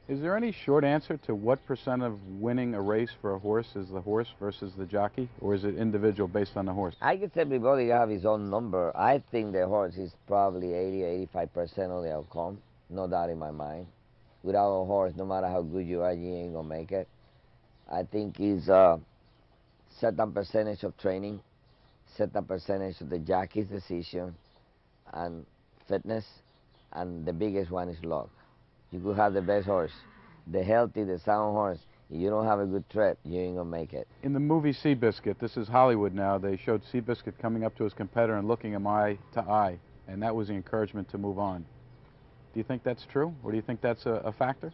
Is there any short answer to what percent of winning a race for a horse is the horse versus the jockey, or is it individual based on the horse? I guess everybody have his own number. I think the horse is probably 80-85% of the outcome. No doubt in my mind. Without a horse, no matter how good you are, you ain't gonna make it. I think it's a certain percentage of training, certain percentage of the jockey's decision, and fitness, and the biggest one is luck. You could have the best horse, the healthy, the sound horse. If you don't have a good trip, you ain't gonna make it. In the movie Seabiscuit, this is Hollywood now, they showed Seabiscuit coming up to his competitor and looking him eye to eye, and that was the encouragement to move on. Do you think that's true, or do you think that's a factor?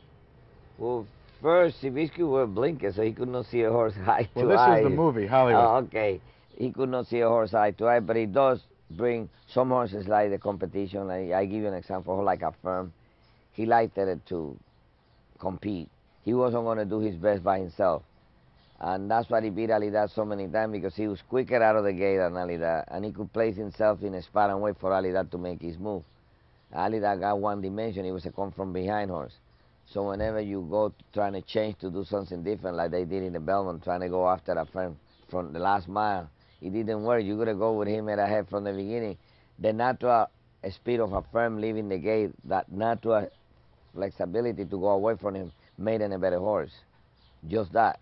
Well, first, Seabiscuit wore blinkers, so he could not see a horse eye to eye. Well, this is the movie, Hollywood. Oh, okay. He could not see a horse eye to eye, but he does bring some horses like the competition. Like, I give you an example, like a firm. He liked it to compete. He wasn't going to do his best by himself. And that's why he beat Alidad so many times, because he was quicker out of the gate than Alidad, and he could place himself in a spot and wait for Alidad to make his move. Alidad got one dimension. He was a come from behind horse. So whenever you go trying to change to do something different, like they did in the Belmont, trying to go after a firm from the last mile, it didn't work. You got to go with him at ahead from the beginning. The natural speed of a firm leaving the gate, that natural flexibility to go away from him, made him a better horse. Just that.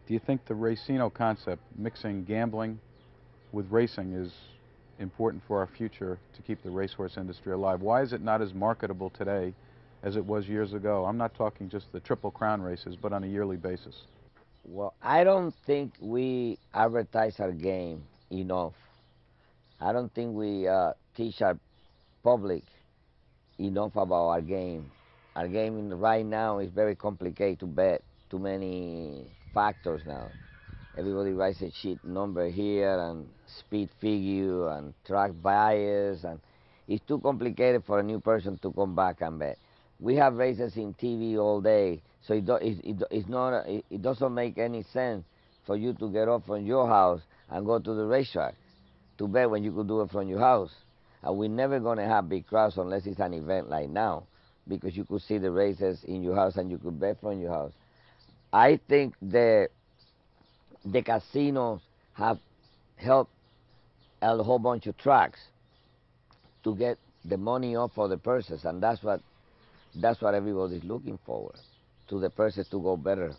Do you think the Racino concept, mixing gambling with racing, is important for our future to keep the racehorse industry alive? Why is it not as marketable today as it was years ago? I'm not talking just the Triple Crown races, but on a yearly basis. Well, I don't think we advertise our game enough. I don't think we teach our public enough about our game. Our game right now is very complicated to bet. Too many factors now. Everybody writes a sheet number here and speed figure and track bias, and it's too complicated for a new person to come back and bet. We have races in TV all day, so it doesn't make any sense for you to get up from your house and go to the racetrack to bet when you could do it from your house. And we're never going to have big crowds unless it's an event like now, because you could see the races in your house and you could bet from your house. I think the casinos have helped a whole bunch of tracks to get the money up for the purses, and that's what everybody's looking forward to, the purses to go better.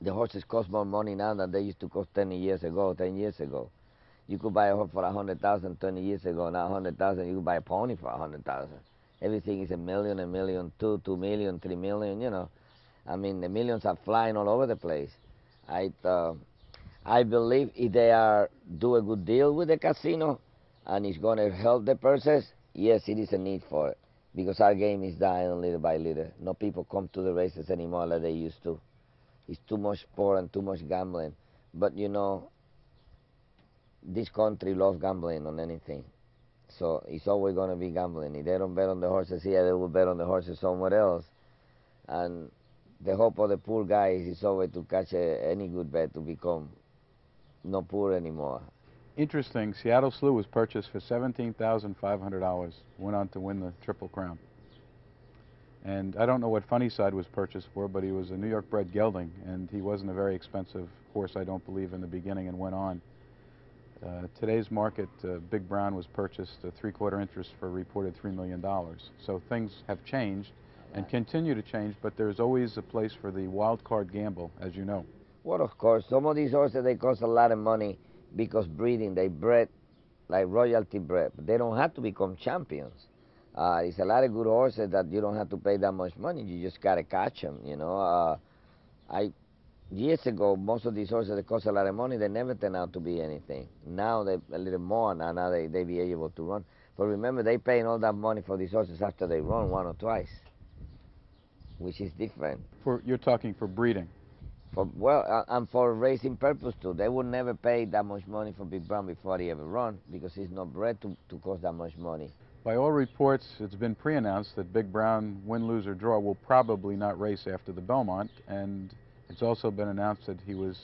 The horses cost more money now than they used to cost 10 years ago. You could buy a horse for 100,000 20 years ago. Now 100,000, you could buy a pony for 100,000. Everything is $1 million, $1 million, $2 million, $3 million. You know, I mean, the millions are flying all over the place. I believe if they do a good deal with the casino and it's going to help the purses, yes, it is a need for it, because our game is dying little by little. No people come to the races anymore like they used to. It's too much sport and too much gambling. But you know, this country loves gambling on anything. So it's always going to be gambling. If they don't bet on the horses here, they will bet on the horses somewhere else. And the hope of the poor guys is always to catch any good bet to become not poor anymore. Interesting, Seattle Slew was purchased for $17,500, went on to win the Triple Crown. And I don't know what Funnyside was purchased for, but he was a New York bred gelding, and he wasn't a very expensive horse, I don't believe, in the beginning, and went on. Today's market, Big Brown was purchased a 3/4 interest for a reported $3 million. So things have changed and continue to change, but there's always a place for the wild card gamble, as you know. Well, of course, some of these horses, they cost a lot of money because breeding, they bred like royalty bred, but they don't have to become champions. It's a lot of good horses that you don't have to pay that much money. You just got to catch them, you know. Years ago, most of these horses that cost a lot of money, they never turn out to be anything. Now they're a little more, and now they be able to run. But remember, they paying all that money for these horses after they run one or twice, which is different. You're talking for breeding? And for racing purpose too. They would never pay that much money for Big Brown before he ever run, because he's not bred to cost that much money. By all reports, it's been pre-announced that Big Brown, win, lose, or draw, will probably not race after the Belmont, and it's also been announced that he was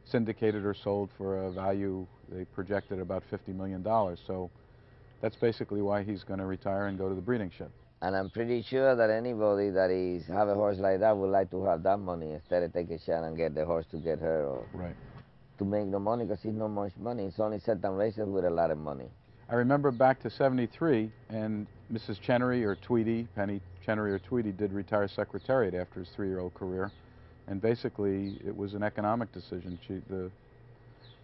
syndicated or sold for a value They projected about $50 million. So that's basically why he's going to retire and go to the breeding shed. And I'm pretty sure that anybody that is have a horse like that would like to have that money instead of take a shot and get the horse to get her or Right. to make no money, because it's not much money. It's only certain races with a lot of money. I remember back to '73, and Mrs. Chenery or Tweedy, Penny Chenery or Tweedy, did retire Secretariat after his 3-year-old career, and basically it was an economic decision.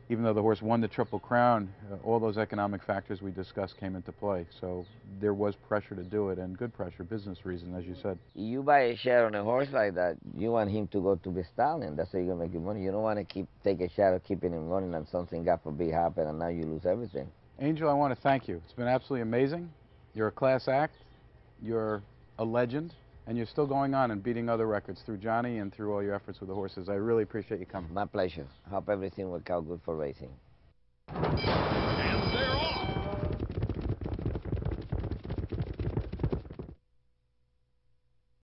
Even though the horse won the Triple Crown, all those economic factors we discussed came into play. So there was pressure to do it, and good pressure, business reason, as you said. You buy a share on a horse like that, you want him to go to the stallion. That's how you're gonna make your money. You don't want to take a shot of keeping him running and something, God forbid, happen, and now you lose everything. Angel, I want to thank you. It's been absolutely amazing. You're a class act, you're a legend, and you're still going on and beating other records through Johnny and through all your efforts with the horses. I really appreciate you coming. My pleasure. Hope everything will out good for racing.